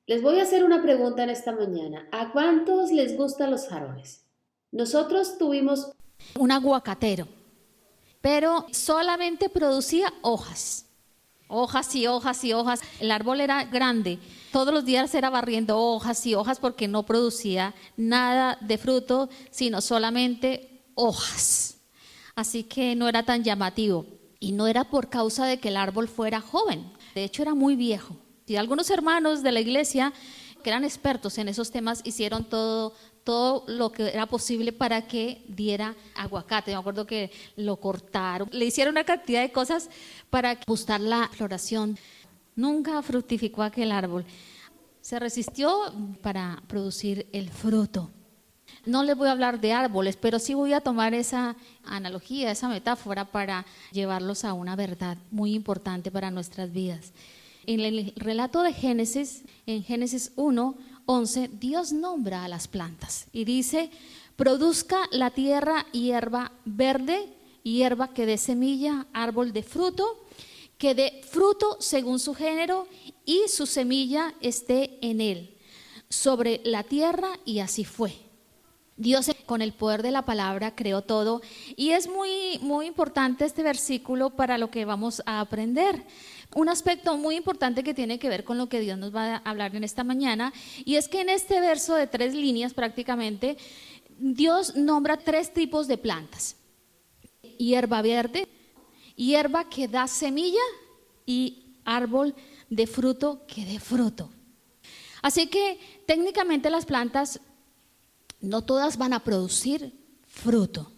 Les voy a hacer una pregunta en esta mañana. ¿A cuántos les gustan los árboles? Nosotros tuvimos, Un aguacatero, pero solamente producía hojas. Hojas y hojas y hojas. El árbol era grande. Todos los días era barriendo hojas y hojas porque no producía nada de fruto, sino solamente hojas. Así que no era tan llamativo. Y no era por causa de que el árbol fuera joven. De hecho, era muy viejo. Y algunos hermanos de la iglesia que eran expertos en esos temas hicieron todo lo que era posible para que diera aguacate. Me acuerdo que lo cortaron, le hicieron una cantidad de cosas para buscar la floración. Nunca fructificó aquel árbol. Se resistió para producir el fruto. No les voy a hablar de árboles, pero sí voy a tomar esa analogía, esa metáfora para llevarlos a una verdad muy importante para nuestras vidas. En el relato de Génesis, en Génesis 1:11, Dios nombra a las plantas y dice: produzca la tierra hierba verde, hierba que dé semilla, árbol de fruto, que dé fruto según su género y su semilla esté en él, sobre la tierra, y así fue. Dios con el poder de la palabra creó todo, y es muy importante este versículo para lo que vamos a aprender. Un aspecto muy importante que tiene que ver con lo que Dios nos va a hablar en esta mañana, y es que en este verso de 3 líneas prácticamente, Dios nombra 3 tipos de plantas: hierba verde, hierba que da semilla y árbol de fruto que dé fruto. Así que técnicamente las plantas no todas van a producir fruto.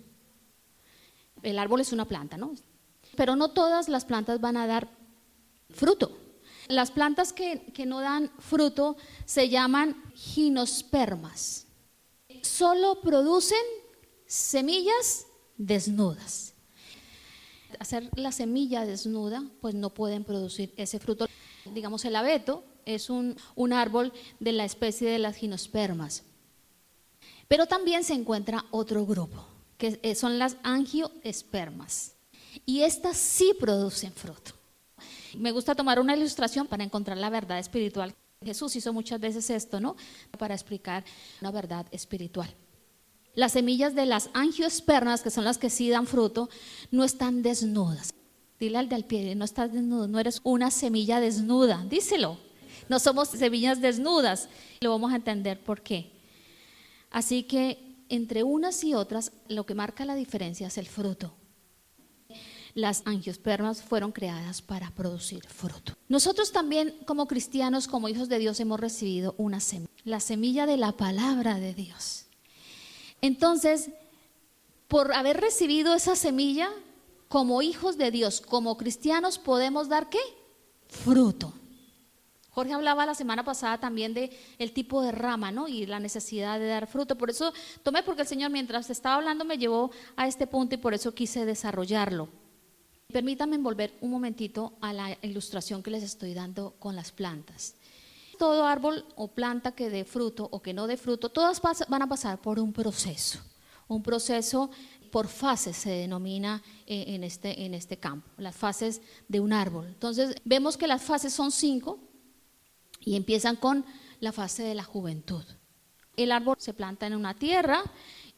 El árbol es una planta, ¿no? Pero no todas las plantas van a dar fruto. Las plantas que no dan fruto se llaman gimnospermas. Solo producen semillas desnudas. Hacer la semilla desnuda, pues no pueden producir ese fruto. Digamos, el abeto es un árbol de la especie de las gimnospermas. Pero también se encuentra otro grupo, que son las angiospermas, y estas sí producen fruto. Me gusta tomar una ilustración para encontrar la verdad espiritual. Jesús hizo muchas veces esto, ¿no? Para explicar una verdad espiritual. Las semillas de las angiospermas, que son las que sí dan fruto, no están desnudas. Dile al de al pie: no estás desnudo, no eres una semilla desnuda. Díselo. No somos semillas desnudas. Lo vamos a entender por qué. Así que entre unas y otras, lo que marca la diferencia es el fruto. Las angiospermas fueron creadas para producir fruto. Nosotros también, como cristianos, como hijos de Dios, hemos recibido una semilla, la semilla de la palabra de Dios. Entonces, por haber recibido esa semilla, como hijos de Dios, como cristianos, podemos dar ¿qué? Fruto. Jorge hablaba la semana pasada también de el tipo de rama, ¿no? Y la necesidad de dar fruto. Por eso tomé, porque el Señor, mientras estaba hablando, me llevó a este punto, y por eso quise desarrollarlo. Permítanme volver un momentito a la ilustración que les estoy dando con las plantas. Todo árbol o planta que dé fruto o que no dé fruto, todas van a pasar por un proceso. Un proceso por fases se denomina en este campo, las fases de un árbol. Entonces vemos que las fases son 5. Y empiezan con la fase de la juventud. El árbol se planta en una tierra,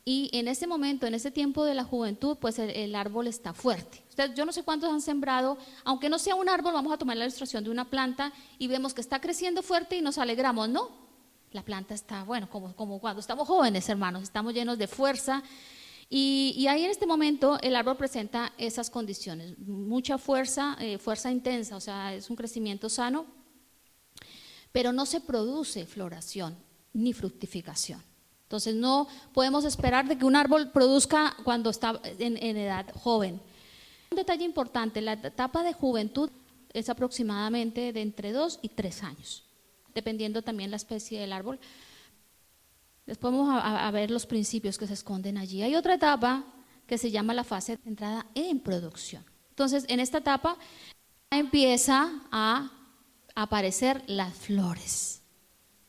y en ese momento, en ese tiempo de la juventud, pues el árbol está fuerte. Yo no sé cuántos han sembrado, aunque no sea un árbol, vamos a tomar la ilustración de una planta y vemos que está creciendo fuerte y nos alegramos, ¿no? La planta está, bueno, como cuando estamos jóvenes, hermanos, estamos llenos de fuerza. Y ahí en este momento el árbol presenta esas condiciones: mucha fuerza, fuerza intensa, o sea, es un crecimiento sano, pero no se produce floración ni fructificación. Entonces no podemos esperar de que un árbol produzca cuando está en edad joven. Un detalle importante: la etapa de juventud es aproximadamente de entre 2 y 3 años, dependiendo también la especie del árbol. Después vamos a ver los principios que se esconden allí. Hay otra etapa que se llama la fase de entrada en producción. Entonces, en esta etapa empieza a aparecer las flores.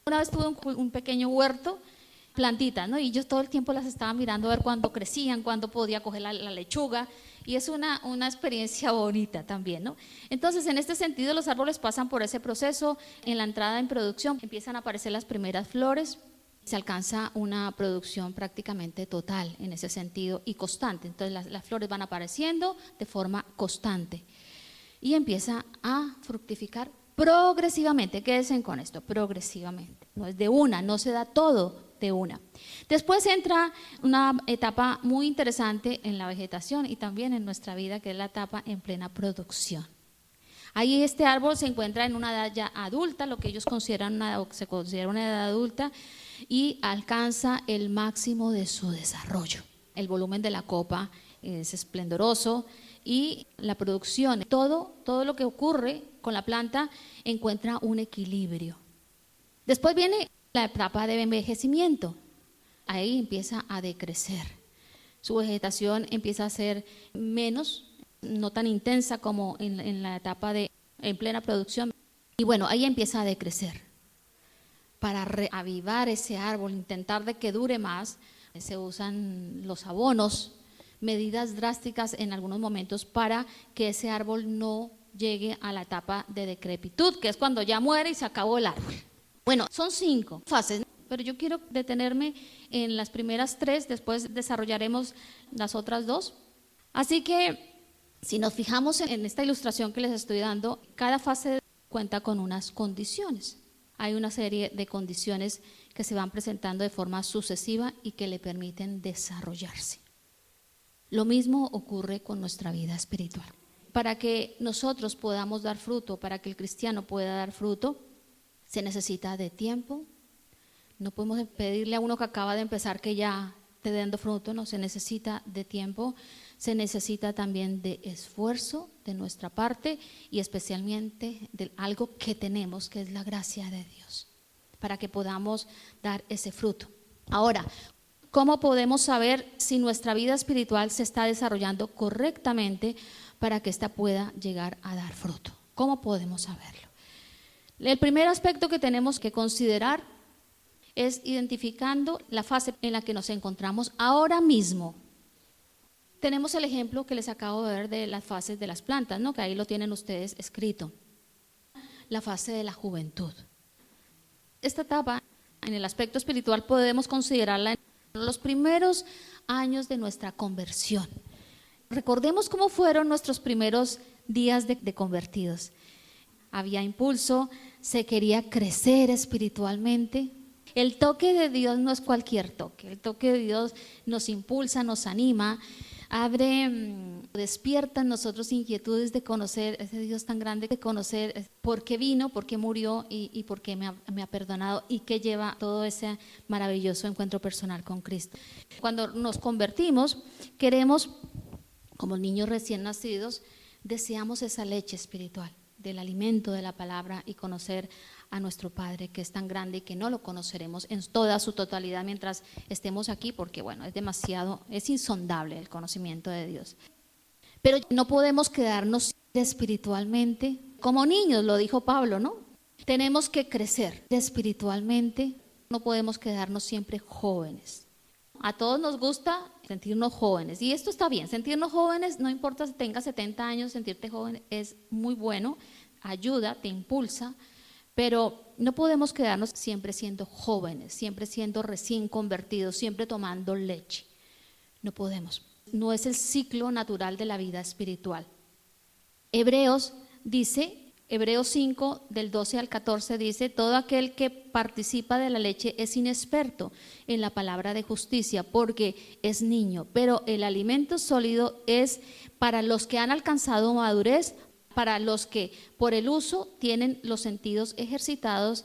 Una vez tuve un pequeño huerto, plantitas, ¿no? Y yo todo el tiempo las estaba mirando a ver cuándo crecían, cuándo podía coger la lechuga. Y es una experiencia bonita también, ¿no? Entonces, en este sentido, los árboles pasan por ese proceso. En la entrada en producción empiezan a aparecer las primeras flores. Se alcanza una producción prácticamente total en ese sentido y constante. Entonces, las flores van apareciendo de forma constante y empieza a fructificar progresivamente. Quédense con esto, progresivamente. No es de una, no se da todo de una. Después entra una etapa muy interesante en la vegetación y también en nuestra vida, que es la etapa en plena producción. Ahí este árbol se encuentra en una edad ya adulta, lo que ellos consideran se considera una edad adulta, y alcanza el máximo de su desarrollo. El volumen de la copa es esplendoroso y la producción, todo lo que ocurre con la planta encuentra un equilibrio. Después viene la etapa de envejecimiento. Ahí empieza a decrecer. Su vegetación empieza a ser menos, no tan intensa como en la etapa en plena producción. Y bueno, ahí empieza a decrecer. Para reavivar ese árbol, intentar de que dure más, se usan los abonos, medidas drásticas en algunos momentos para que ese árbol no llegue a la etapa de decrepitud, que es cuando ya muere y se acabó el árbol. Bueno, son 5 fases, pero yo quiero detenerme en las primeras 3, después desarrollaremos las otras 2. Así que si nos fijamos en esta ilustración que les estoy dando, cada fase cuenta con unas condiciones. Hay una serie de condiciones que se van presentando de forma sucesiva y que le permiten desarrollarse. Lo mismo ocurre con nuestra vida espiritual. Para que nosotros podamos dar fruto, para que el cristiano pueda dar fruto, se necesita de tiempo. No podemos pedirle a uno que acaba de empezar que ya esté dando fruto, no, se necesita de tiempo, se necesita también de esfuerzo de nuestra parte y especialmente de algo que tenemos, que es la gracia de Dios, para que podamos dar ese fruto. Ahora, ¿cómo podemos saber si nuestra vida espiritual se está desarrollando correctamente para que ésta pueda llegar a dar fruto? ¿Cómo podemos saberlo? El primer aspecto que tenemos que considerar es identificando la fase en la que nos encontramos ahora mismo. Tenemos el ejemplo que les acabo de ver de las fases de las plantas, ¿no? Que ahí lo tienen ustedes escrito. La fase de la juventud. Esta etapa, en el aspecto espiritual, podemos considerarla en los primeros años de nuestra conversión. Recordemos cómo fueron nuestros primeros días de convertidos. Había impulso, se quería crecer espiritualmente. El toque de Dios no es cualquier toque. El toque de Dios nos impulsa, nos anima, despierta en nosotros inquietudes de conocer ese Dios tan grande, de conocer por qué vino, por qué murió y por qué me ha perdonado y qué lleva todo ese maravilloso encuentro personal con Cristo. Cuando nos convertimos, queremos, como niños recién nacidos, deseamos esa leche espiritual, del alimento de la palabra y conocer a nuestro Padre, que es tan grande y que no lo conoceremos en toda su totalidad mientras estemos aquí, porque bueno, es insondable el conocimiento de Dios. Pero no podemos quedarnos espiritualmente como niños, lo dijo Pablo, ¿no? Tenemos que crecer espiritualmente, no podemos quedarnos siempre jóvenes. A todos nos gusta sentirnos jóvenes y esto está bien, sentirnos jóvenes, no importa si tengas 70 años, sentirte joven es muy bueno, ayuda, te impulsa, pero no podemos quedarnos siempre siendo jóvenes, siempre siendo recién convertidos, siempre tomando leche. No podemos. No es el ciclo natural de la vida espiritual. Hebreos 5, del 12 al 14 dice, todo aquel que participa de la leche es inexperto en la palabra de justicia porque es niño, pero el alimento sólido es para los que han alcanzado madurez, para los que por el uso tienen los sentidos ejercitados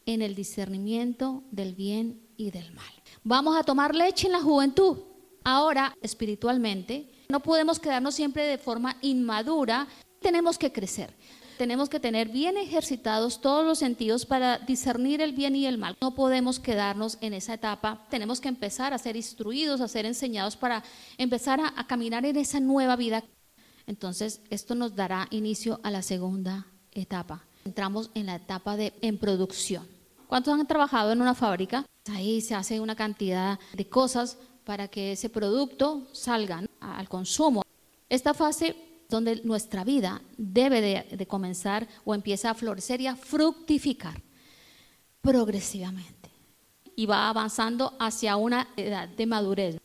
en el discernimiento del bien y del mal. Vamos a tomar leche en la juventud. Ahora, espiritualmente, no podemos quedarnos siempre de forma inmadura, tenemos que crecer. Tenemos que tener bien ejercitados todos los sentidos para discernir el bien y el mal. No podemos quedarnos en esa etapa. Tenemos que empezar a ser instruidos, a ser enseñados para empezar a caminar en esa nueva vida. Entonces, esto nos dará inicio a la segunda etapa. Entramos en la etapa en producción. ¿Cuántos han trabajado en una fábrica? Ahí se hace una cantidad de cosas para que ese producto salga, ¿no?, al consumo. Esta fase donde nuestra vida debe de comenzar o empieza a florecer y a fructificar progresivamente y va avanzando hacia una edad de madurez.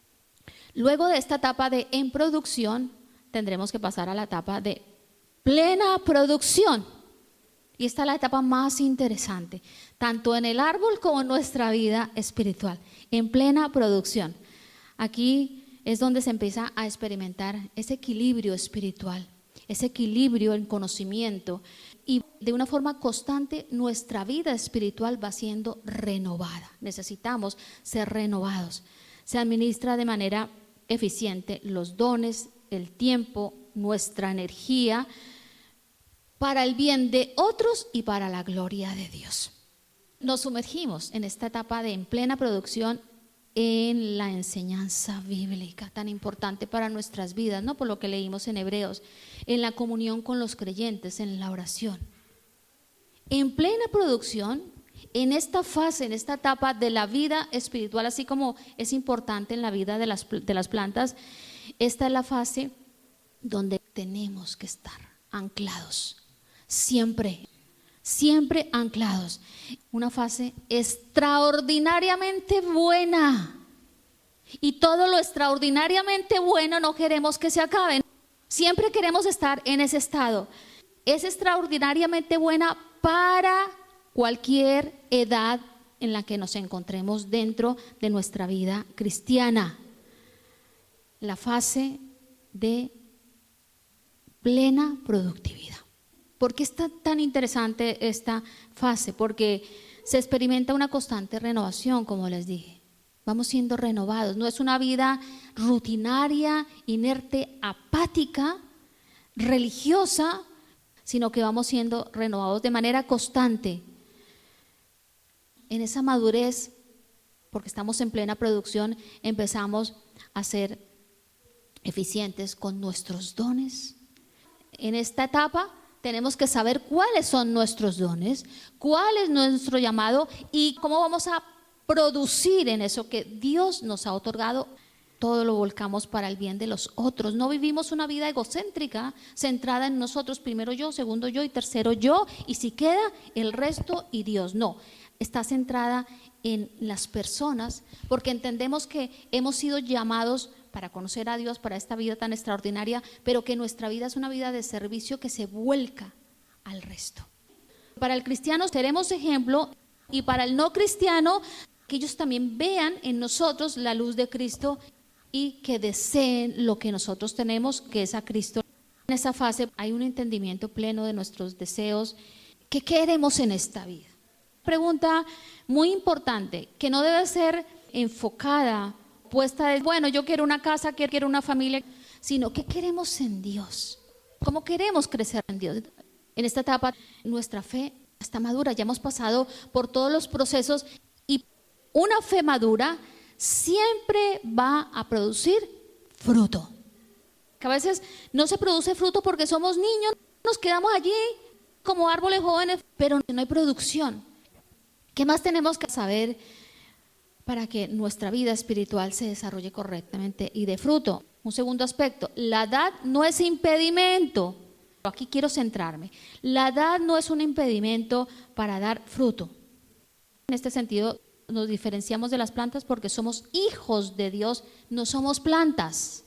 Luego de esta etapa de en producción, tendremos que pasar a la etapa de plena producción. Y esta es la etapa más interesante, tanto en el árbol como en nuestra vida espiritual, en plena producción. Aquí es donde se empieza a experimentar ese equilibrio espiritual, ese equilibrio en conocimiento, y de una forma constante nuestra vida espiritual va siendo renovada. Necesitamos ser renovados. Se administra de manera eficiente los dones, el tiempo, nuestra energía, para el bien de otros y para la gloria de Dios. Nos sumergimos en esta etapa de en plena producción en la enseñanza bíblica, tan importante para nuestras vidas, ¿no? Por lo que leímos en Hebreos, en la comunión con los creyentes, en la oración. En plena producción, en esta fase, en esta etapa de la vida espiritual, así como es importante en la vida de las plantas, esta es la fase donde tenemos que estar anclados, siempre anclados. Una fase extraordinariamente buena. Y todo lo extraordinariamente bueno no queremos que se acabe. Siempre queremos estar en ese estado. Es extraordinariamente buena para cualquier edad en la que nos encontremos dentro de nuestra vida cristiana. La fase de plena productividad. ¿Por qué está tan interesante esta fase? Porque se experimenta una constante renovación, como les dije. Vamos siendo renovados. No es una vida rutinaria, inerte, apática, religiosa, sino que vamos siendo renovados de manera constante. En esa madurez, porque estamos en plena producción, empezamos a ser eficientes con nuestros dones. En esta etapa tenemos que saber cuáles son nuestros dones, cuál es nuestro llamado y cómo vamos a producir en eso que Dios nos ha otorgado. Todo lo volcamos para el bien de los otros. No vivimos una vida egocéntrica, centrada en nosotros, primero yo, segundo yo y tercero yo, y si queda el resto y Dios. No, está centrada en las personas, porque entendemos que hemos sido llamados para conocer a Dios, para esta vida tan extraordinaria, pero que nuestra vida es una vida de servicio que se vuelca al resto. Para el cristiano seremos ejemplo, y para el no cristiano, que ellos también vean en nosotros la luz de Cristo y que deseen lo que nosotros tenemos, que es a Cristo. En esa fase hay un entendimiento pleno de nuestros deseos. ¿Qué queremos en esta vida? Pregunta muy importante, que no debe ser enfocada, puesta de, bueno, yo quiero una casa, quiero una familia, sino ¿qué queremos en Dios? ¿Cómo queremos crecer en Dios? En esta etapa nuestra fe está madura, ya hemos pasado por todos los procesos, y una fe madura siempre va a producir fruto. Que a veces no se produce fruto porque somos niños, nos quedamos allí como árboles jóvenes, pero no hay producción. ¿Qué más tenemos que saber para que nuestra vida espiritual se desarrolle correctamente y dé fruto? Un segundo aspecto, la edad no es impedimento. Aquí quiero centrarme. La edad no es un impedimento para dar fruto. En este sentido, nos diferenciamos de las plantas porque somos hijos de Dios, no somos plantas.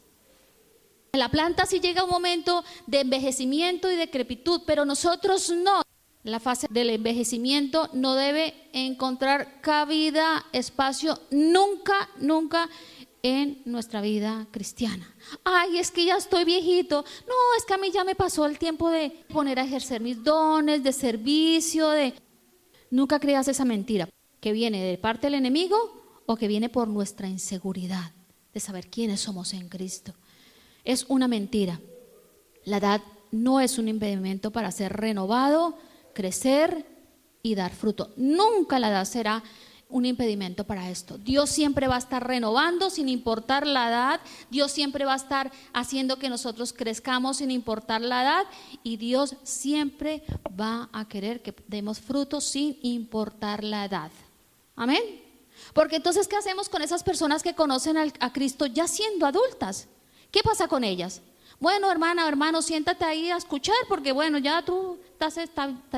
La planta sí llega a un momento de envejecimiento y decrepitud, pero nosotros no. La fase del envejecimiento no debe encontrar cabida, espacio, nunca en nuestra vida cristiana. Ay, es que ya estoy viejito. No, es que a mí ya me pasó el tiempo de poner a ejercer mis dones, de servicio, Nunca creas esa mentira, que viene de parte del enemigo o que viene por nuestra inseguridad de saber quiénes somos en Cristo. Es una mentira. La edad no es un impedimento para ser renovado, crecer y dar fruto. Nunca la edad será un impedimento para esto. Dios siempre va a estar renovando sin importar la edad. Dios siempre va a estar haciendo que nosotros crezcamos sin importar la edad, y Dios siempre va a querer que demos fruto sin importar la edad. Amén. Porque entonces, ¿qué hacemos con esas personas que conocen a Cristo ya siendo adultas? ¿Qué pasa con ellas? Bueno, hermana o hermano, siéntate ahí a escuchar porque bueno, ya tú estás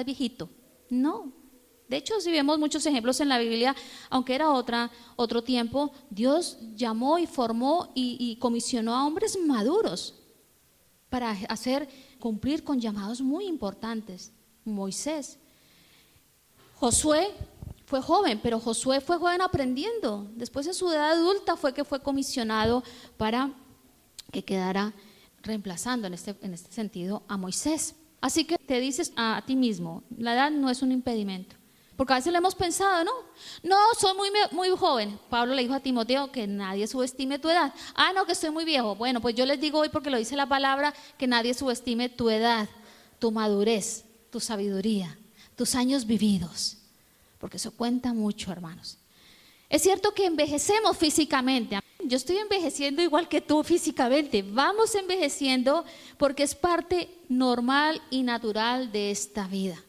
viejito. No. De hecho, si vemos muchos ejemplos en la Biblia, aunque era otro tiempo, Dios llamó y formó y comisionó a hombres maduros para cumplir con llamados muy importantes. Moisés. Josué fue joven, pero Josué fue joven aprendiendo. Después en su edad adulta fue que fue comisionado para que quedara reemplazando en este sentido a Moisés. Así que te dices a ti mismo, la edad no es un impedimento. Porque a veces lo hemos pensado, no, soy muy joven. Pablo le dijo a Timoteo que nadie subestime tu edad. No, que estoy muy viejo. Bueno, pues yo les digo hoy, porque lo dice la palabra, que nadie subestime tu edad, tu madurez, tu sabiduría, tus años vividos. Porque eso cuenta mucho, hermanos. Es cierto que envejecemos físicamente. Yo estoy envejeciendo igual que tú físicamente. Vamos envejeciendo porque es parte normal y natural de esta vida.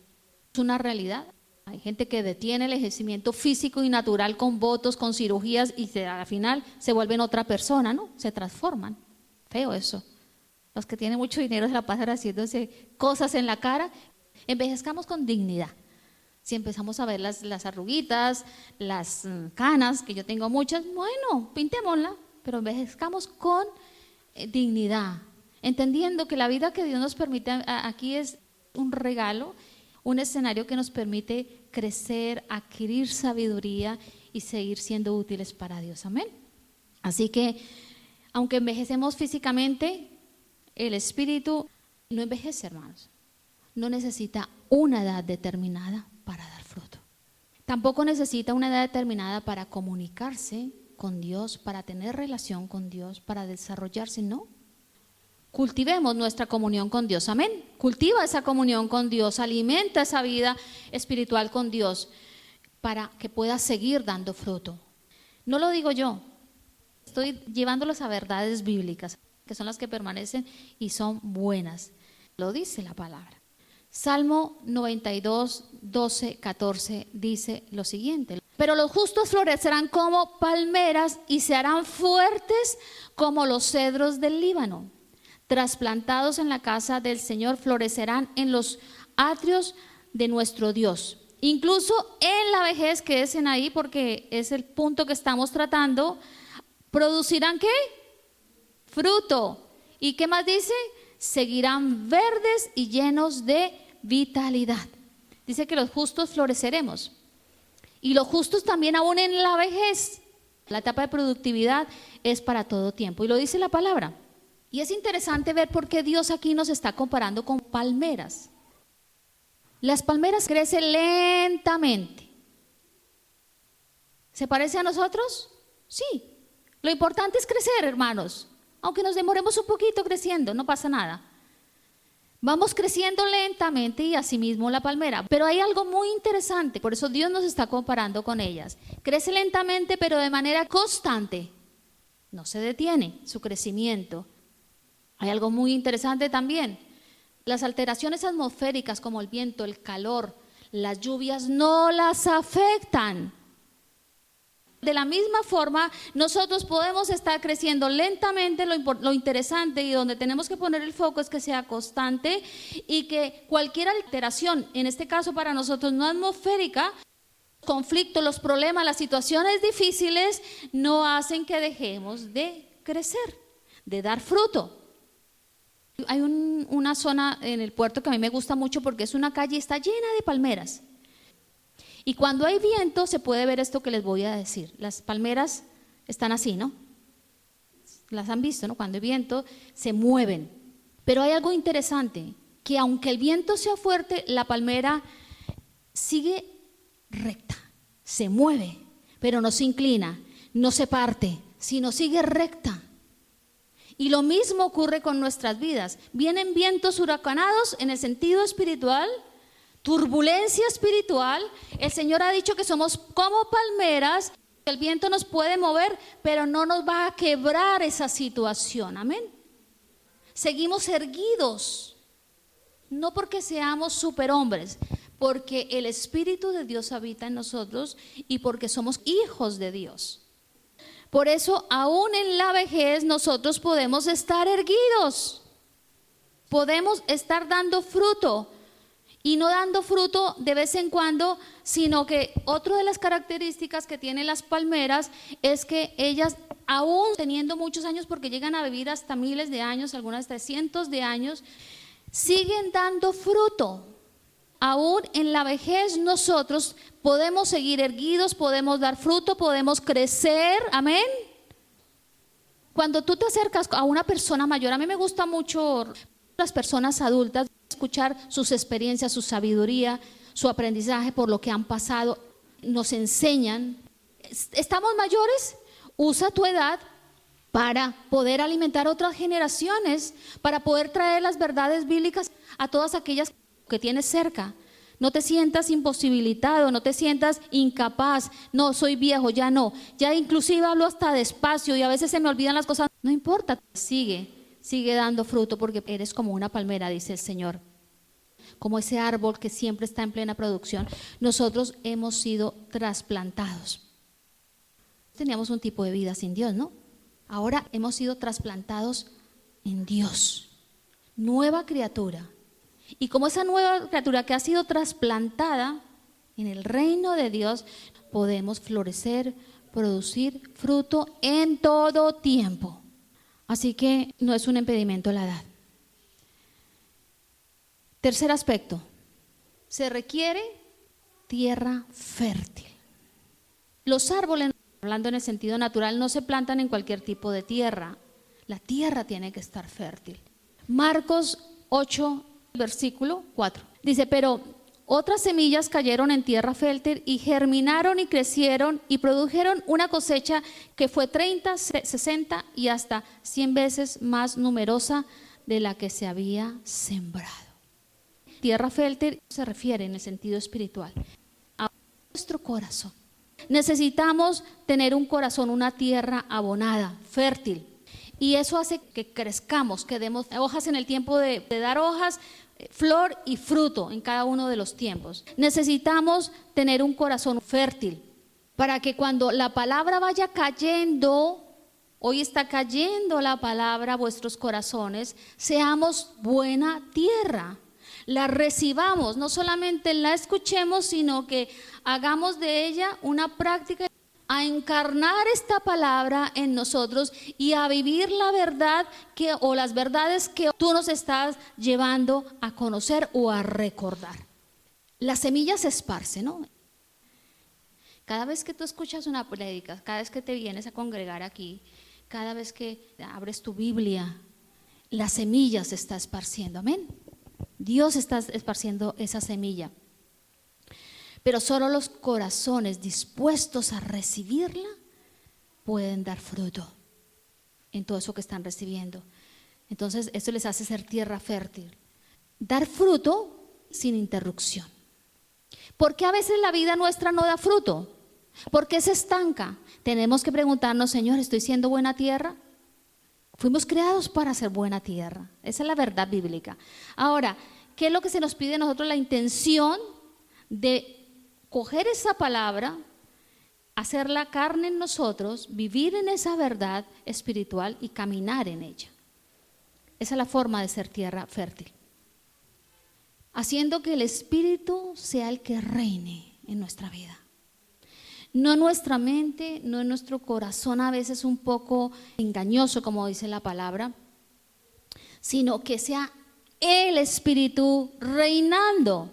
Es una realidad. Hay gente que detiene el envejecimiento físico y natural con votos, con cirugías y al final se vuelven otra persona, ¿no? Se transforman. Feo eso. Los que tienen mucho dinero se la pasan haciéndose cosas en la cara. Envejezcamos con dignidad. Si empezamos a ver las arruguitas, las canas, que yo tengo muchas, bueno, pintémosla, pero envejezcamos con dignidad, entendiendo que la vida que Dios nos permite aquí es un regalo, un escenario que nos permite crecer, adquirir sabiduría y seguir siendo útiles para Dios. Amén. Así que, aunque envejecemos físicamente, el espíritu no envejece, hermanos. No necesita una edad determinada para dar fruto. Tampoco necesita una edad determinada para comunicarse con Dios, para tener relación con Dios, para desarrollarse, no. Cultivemos nuestra comunión con Dios, amén. Cultiva esa comunión con Dios, alimenta esa vida espiritual con Dios para que pueda seguir dando fruto. No lo digo yo, estoy llevándolos a verdades bíblicas, que son las que permanecen y son buenas. Lo dice la palabra. Salmo 92, 12, 14 dice lo siguiente: pero los justos florecerán como palmeras y se harán fuertes como los cedros del Líbano. Trasplantados en la casa del Señor, florecerán en los atrios de nuestro Dios. Incluso en la vejez, que es en ahí porque es el punto que estamos tratando, producirán ¿qué? Fruto. ¿Y qué más dice? Seguirán verdes y llenos de vitalidad. Dice que los justos floreceremos. Y los justos también aún en la vejez. La etapa de productividad es para todo tiempo. Y lo dice la palabra. Y es interesante ver por qué Dios aquí nos está comparando con palmeras. Las palmeras crecen lentamente. ¿Se parece a nosotros? Sí. Lo importante es crecer, hermanos. Aunque nos demoremos un poquito creciendo, no pasa nada. Vamos creciendo lentamente y así mismo la palmera. Pero hay algo muy interesante, por eso Dios nos está comparando con ellas. Crece lentamente, pero de manera constante. No se detiene su crecimiento. Hay algo muy interesante también. Las alteraciones atmosféricas como el viento, el calor, las lluvias no las afectan. De la misma forma, nosotros podemos estar creciendo lentamente. Lo interesante y donde tenemos que poner el foco es que sea constante y que cualquier alteración, en este caso para nosotros no atmosférica, conflictos, los problemas, las situaciones difíciles, no hacen que dejemos de crecer, de dar fruto. Hay una zona en el puerto que a mí me gusta mucho porque es una calle y está llena de palmeras. Y cuando hay viento se puede ver esto que les voy a decir. Las palmeras están así, ¿no? Las han visto, ¿no? Cuando hay viento se mueven. Pero hay algo interesante, que aunque el viento sea fuerte, la palmera sigue recta, se mueve, pero no se inclina, no se parte, sino sigue recta. Y lo mismo ocurre con nuestras vidas. Vienen vientos huracanados en el sentido espiritual, turbulencia espiritual. El Señor ha dicho que somos como palmeras. El viento nos puede mover, pero no nos va a quebrar esa situación. Amén. Seguimos erguidos, no porque seamos superhombres, porque el Espíritu de Dios habita en nosotros y porque somos hijos de Dios. Por eso, aún en la vejez, nosotros podemos estar erguidos. Podemos estar dando fruto y no dando fruto de vez en cuando, sino que otra de las características que tienen las palmeras es que ellas, aún teniendo muchos años, porque llegan a vivir hasta miles de años, algunas hasta cientos de años, siguen dando fruto. Aún en la vejez nosotros podemos seguir erguidos, podemos dar fruto, podemos crecer, amén. Cuando tú te acercas a una persona mayor, a mí me gusta mucho las personas adultas, escuchar sus experiencias, su sabiduría, su aprendizaje por lo que han pasado, nos enseñan. ¿Estamos mayores? Usa tu edad para poder alimentar otras generaciones, para poder traer las verdades bíblicas a todas aquellas que tienes cerca. No te sientas imposibilitado, no te sientas incapaz. No, soy viejo, ya no. Ya inclusive hablo hasta despacio y a veces se me olvidan las cosas. No importa, sigue dando fruto porque eres como una palmera, dice el Señor. Como ese árbol que siempre está en plena producción. Nosotros hemos sido trasplantados. Teníamos un tipo de vida sin Dios, ¿no? Ahora hemos sido trasplantados en Dios. Nueva criatura. Y como esa nueva criatura que ha sido trasplantada en el reino de Dios, podemos florecer, producir fruto en todo tiempo. Así que no es un impedimento la edad. Tercer aspecto, se requiere tierra fértil. Los árboles, hablando en el sentido natural, no se plantan en cualquier tipo de tierra. La tierra tiene que estar fértil. Marcos 8, versículo 4. Dice, pero otras semillas cayeron en tierra fértil y germinaron y crecieron y produjeron una cosecha que fue 30, 60 y hasta 100 veces más numerosa de la que se había sembrado. Tierra fértil se refiere en el sentido espiritual a nuestro corazón. Necesitamos tener un corazón, una tierra abonada, fértil. Y eso hace que crezcamos, que demos hojas en el tiempo de dar hojas, flor y fruto en cada uno de los tiempos. Necesitamos tener un corazón fértil para que cuando la palabra vaya cayendo, hoy está cayendo la palabra a vuestros corazones, seamos buena tierra. La recibamos, no solamente la escuchemos, sino que hagamos de ella una práctica, a encarnar esta palabra en nosotros y a vivir la verdad o las verdades que tú nos estás llevando a conocer o a recordar. La semilla se esparce, ¿no? Cada vez que tú escuchas una prédica, cada vez que te vienes a congregar aquí, cada vez que abres tu Biblia, la semilla se está esparciendo, amén. Dios está esparciendo esa semilla. Pero solo los corazones dispuestos a recibirla pueden dar fruto en todo eso que están recibiendo. Entonces, eso les hace ser tierra fértil. Dar fruto sin interrupción. ¿Por qué a veces la vida nuestra no da fruto? ¿Por qué se estanca? Tenemos que preguntarnos, Señor, ¿estoy siendo buena tierra? Fuimos creados para ser buena tierra. Esa es la verdad bíblica. Ahora, ¿qué es lo que se nos pide a nosotros? La intención de coger esa palabra, hacerla carne en nosotros, vivir en esa verdad espiritual y caminar en ella. Esa es la forma de ser tierra fértil. Haciendo que el Espíritu sea el que reine en nuestra vida. No en nuestra mente, no en nuestro corazón, a veces un poco engañoso, como dice la palabra, sino que sea el Espíritu reinando.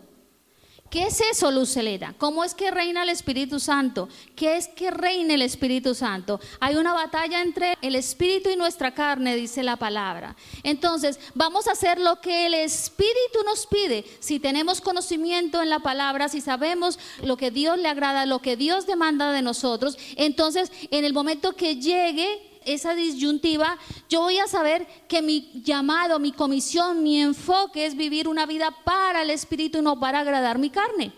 ¿Qué es eso, Luz Celeda? ¿Cómo es que reina el Espíritu Santo? ¿Qué es que reina el Espíritu Santo? Hay una batalla entre el Espíritu y nuestra carne, dice la palabra. Entonces, vamos a hacer lo que el Espíritu nos pide. Si tenemos conocimiento en la palabra, si sabemos lo que Dios le agrada, lo que Dios demanda de nosotros, entonces, en el momento que llegue esa disyuntiva, yo voy a saber que mi llamado, mi comisión, mi enfoque es vivir una vida para el Espíritu y no para agradar mi carne.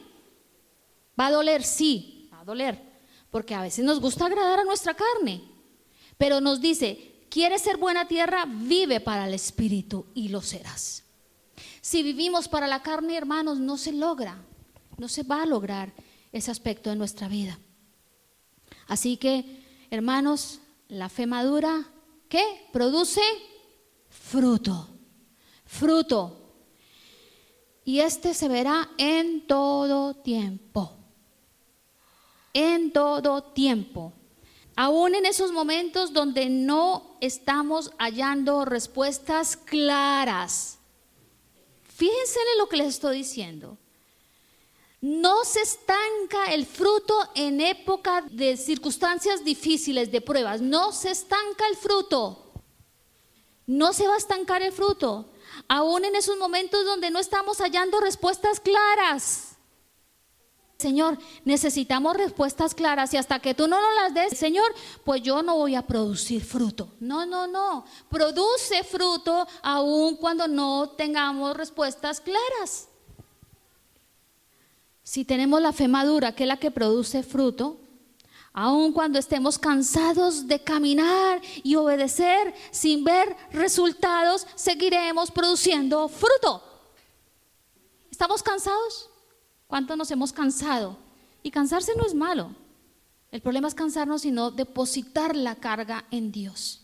¿Va a doler? Sí, va a doler, porque a veces nos gusta agradar a nuestra carne, pero nos dice, ¿quieres ser buena tierra? Vive para el Espíritu y lo serás. Si vivimos para la carne, hermanos, no se logra, no se va a lograr ese aspecto de nuestra vida. Así que, hermanos, la fe madura, ¿qué? Produce fruto. fruto. Y este se verá en todo tiempo. En todo tiempo. Aún en esos momentos donde no estamos hallando respuestas claras. Fíjense en lo que les estoy diciendo. No se estanca el fruto en época de circunstancias difíciles, de pruebas. No se estanca el fruto. No se va a estancar el fruto. Aún en esos momentos donde no estamos hallando respuestas claras. Señor, necesitamos respuestas claras y hasta que tú no nos las des, Señor, pues yo no voy a producir fruto. No. Produce fruto aún cuando no tengamos respuestas claras. Si tenemos la fe madura, que es la que produce fruto, aun cuando estemos cansados de caminar y obedecer sin ver resultados, seguiremos produciendo fruto. ¿Estamos cansados? ¿Cuánto nos hemos cansado? Y cansarse no es malo. El problema es cansarnos y no depositar la carga en Dios.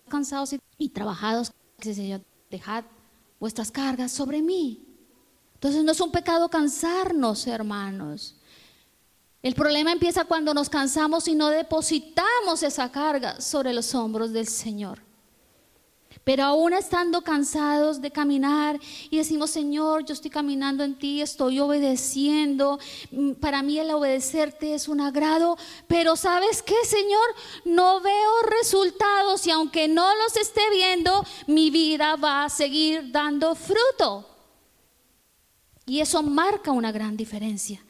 Cansados y trabajados, dice el Señor, dejad vuestras cargas sobre mí. Entonces no es un pecado cansarnos, hermanos. El problema empieza cuando nos cansamos y no depositamos esa carga sobre los hombros del Señor. Pero aún estando cansados de caminar y decimos, Señor, yo estoy caminando en ti, estoy obedeciendo, para mí el obedecerte es un agrado, pero ¿sabes qué, Señor? No veo resultados y aunque no los esté viendo, mi vida va a seguir dando fruto. Y eso marca una gran diferencia.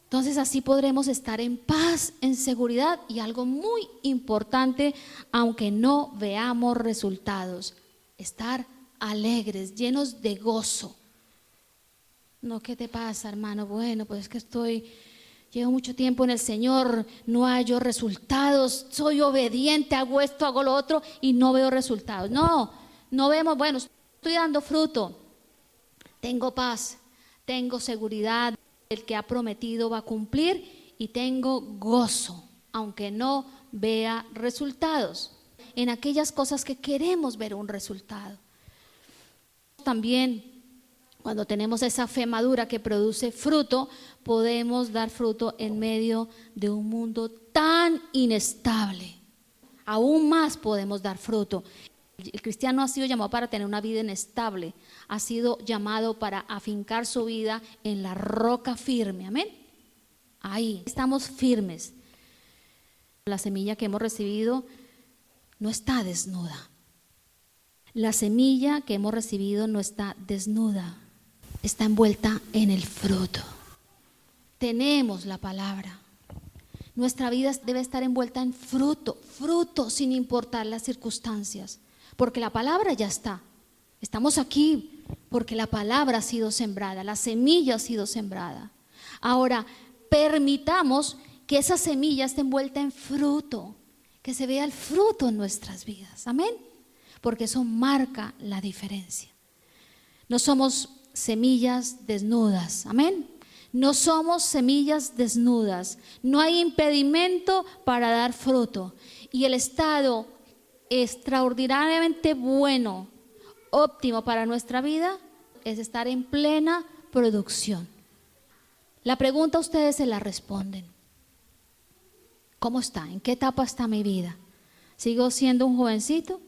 Entonces así podremos estar en paz, en seguridad y algo muy importante, aunque no veamos resultados, estar alegres, llenos de gozo. No, ¿qué te pasa, hermano? Bueno, pues es que llevo mucho tiempo en el Señor, no hallo resultados, soy obediente, hago esto, hago lo otro y no veo resultados. No vemos, bueno, estoy dando fruto. Tengo paz, tengo seguridad, el que ha prometido va a cumplir y tengo gozo, aunque no vea resultados en aquellas cosas que queremos ver un resultado. También cuando tenemos esa fe madura que produce fruto, podemos dar fruto en medio de un mundo tan inestable. Aún más podemos dar fruto. El cristiano ha sido llamado para tener una vida inestable, ha sido llamado para afincar su vida en la roca firme, amén. Ahí estamos firmes. La semilla que hemos recibido no está desnuda. La semilla que hemos recibido no está desnuda, está envuelta en el fruto. Tenemos la palabra. Nuestra vida debe estar envuelta en fruto, fruto sin importar las circunstancias. Porque la palabra ya está. Estamos aquí porque la palabra ha sido sembrada, la semilla ha sido sembrada. Ahora, permitamos que esa semilla esté envuelta en fruto, que se vea el fruto en nuestras vidas. Amén. Porque eso marca la diferencia. No somos semillas desnudas. Amén. No somos semillas desnudas. No hay impedimento para dar fruto. Y el estado extraordinariamente bueno, óptimo para nuestra vida, es estar en plena producción. La pregunta ustedes se la responden. ¿Cómo está? ¿En qué etapa está mi vida? ¿Sigo siendo un jovencito?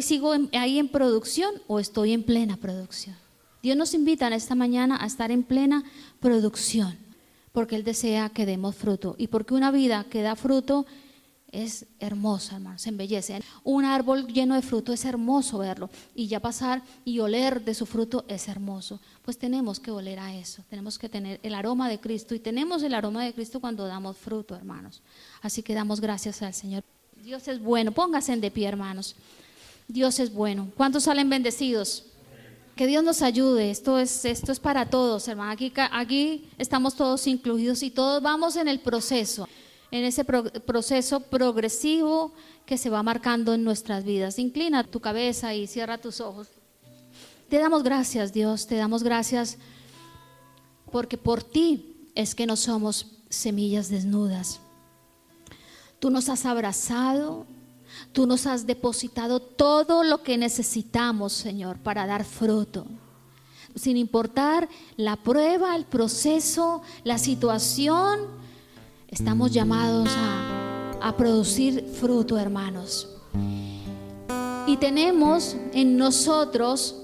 ¿Sigo ahí en producción o estoy en plena producción? Dios nos invita en esta mañana a estar en plena producción, porque Él desea que demos fruto y porque una vida que da fruto es hermosa, hermano, se embellece. Un árbol lleno de fruto es hermoso verlo y ya pasar y oler de su fruto es hermoso. Pues tenemos que oler a eso, tenemos que tener el aroma de Cristo y tenemos el aroma de Cristo cuando damos fruto, hermanos. Así que damos gracias al Señor. Dios es bueno, pónganse de pie, hermanos. Dios es bueno. ¿Cuántos salen bendecidos? Que Dios nos ayude. Esto es para todos, hermano. Aquí estamos todos incluidos y todos vamos en el proceso. En ese proceso progresivo que se va marcando en nuestras vidas. Inclina tu cabeza y cierra tus ojos. Te damos gracias, Dios, te damos gracias porque por ti es que no somos semillas desnudas. Tú nos has abrazado, Tú nos has depositado todo lo que necesitamos, Señor, para dar fruto. Sin importar la prueba, el proceso, la situación, estamos llamados a producir fruto, hermanos. Y tenemos en nosotros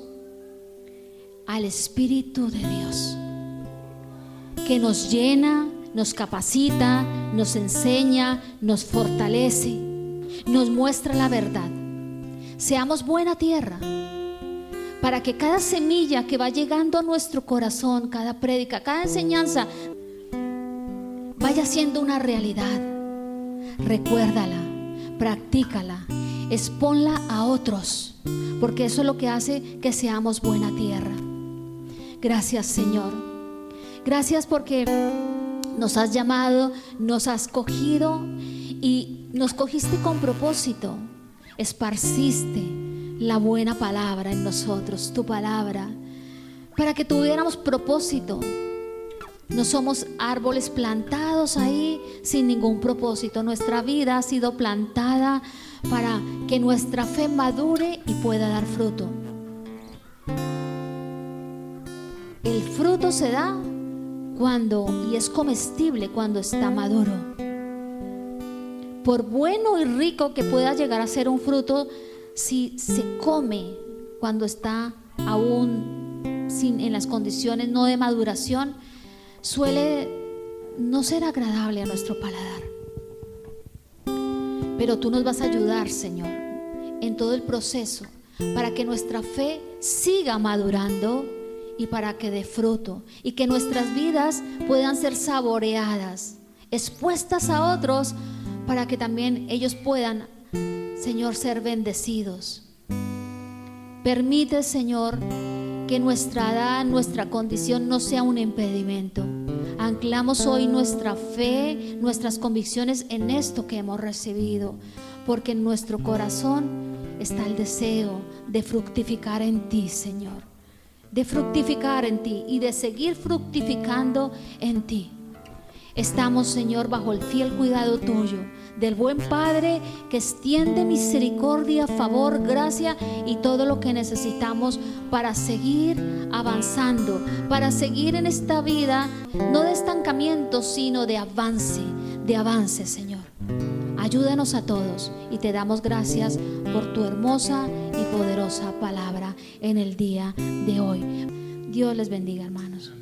al Espíritu de Dios, que nos llena, nos capacita, nos enseña, nos fortalece, nos muestra la verdad. Seamos buena tierra, para que cada semilla que va llegando a nuestro corazón, cada prédica, cada enseñanza, vaya siendo una realidad. Recuérdala, practícala, exponla a otros, porque eso es lo que hace que seamos buena tierra. Gracias, Señor. Gracias porque nos has llamado, nos has cogido y nos cogiste con propósito. Esparciste la buena palabra en nosotros, tu palabra, para que tuviéramos propósito. No somos árboles plantados ahí sin ningún propósito. Nuestra vida ha sido plantada para que nuestra fe madure y pueda dar fruto. El fruto se da y es comestible cuando está maduro. Por bueno y rico que pueda llegar a ser un fruto, si se come cuando está aún en las condiciones no de maduración, suele no ser agradable a nuestro paladar. Pero tú nos vas a ayudar, Señor, en todo el proceso, para que nuestra fe siga madurando y para que dé fruto, y que nuestras vidas puedan ser saboreadas, expuestas a otros, para que también ellos puedan, Señor, ser bendecidos. Permite, Señor, que nuestra edad, nuestra condición no sea un impedimento. Anclamos hoy nuestra fe, nuestras convicciones en esto que hemos recibido, porque en nuestro corazón está el deseo de fructificar en ti, Señor, de fructificar en ti y de seguir fructificando en ti. Estamos, Señor, bajo el fiel cuidado tuyo, del buen Padre que extiende misericordia, favor, gracia y todo lo que necesitamos para seguir avanzando, para seguir en esta vida, no de estancamiento, sino de avance, Señor. Ayúdanos a todos y te damos gracias por tu hermosa y poderosa palabra en el día de hoy. Dios les bendiga, hermanos.